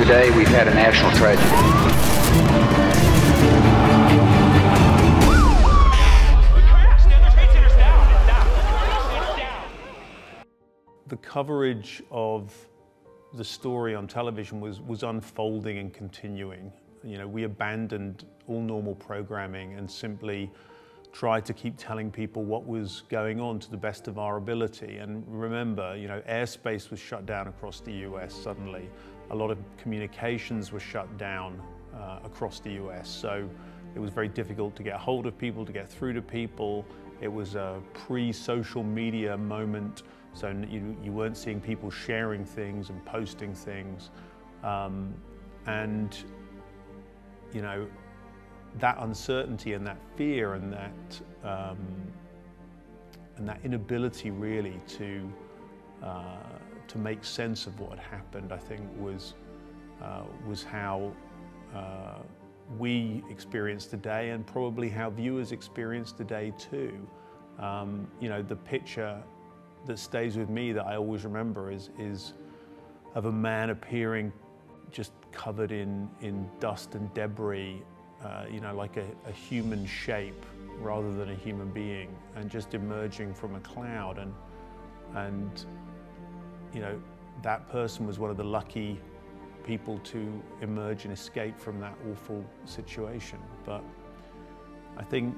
Today we've had a national tragedy. The coverage of the story on television was unfolding and continuing. You know, we abandoned all normal programming and simply tried to keep telling people what was going on to the best of our ability. And remember, you know, airspace was shut down across the US suddenly. A lot of communications were shut down across the US. So it was very difficult to get hold of people, to get through to people. It was a pre-social media moment. So you weren't seeing people sharing things and posting things. And, you know, that uncertainty and that fear and that inability really to make sense of what had happened, I think was how we experienced the day, and probably how viewers experienced the day too. You know, the picture that stays with me that I always remember is of a man appearing just covered in dust and debris, you know, like a human shape rather than a human being, and just emerging from a cloud. And you know, that person was one of the lucky people to emerge and escape from that awful situation. But I think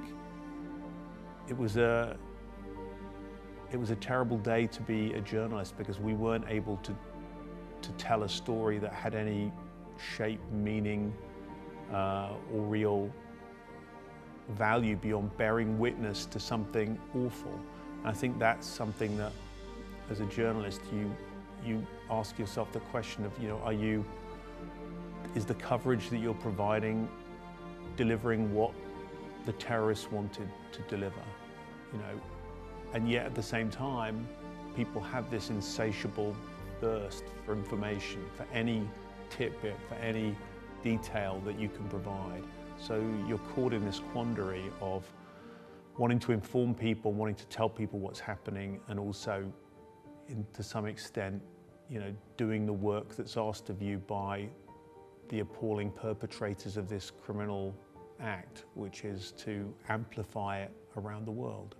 it was a terrible day to be a journalist, because we weren't able to tell a story that had any shape, meaning, or real value beyond bearing witness to something awful. And I think that's something that, as a journalist, you ask yourself the question of, you know, is the coverage that you're providing delivering what the terrorists wanted to deliver, you know? And yet at the same time, people have this insatiable thirst for information, for any tidbit, for any detail that you can provide. So you're caught in this quandary of wanting to inform people, wanting to tell people what's happening, and also, to some extent, you know, doing the work that's asked of you by the appalling perpetrators of this criminal act, which is to amplify it around the world.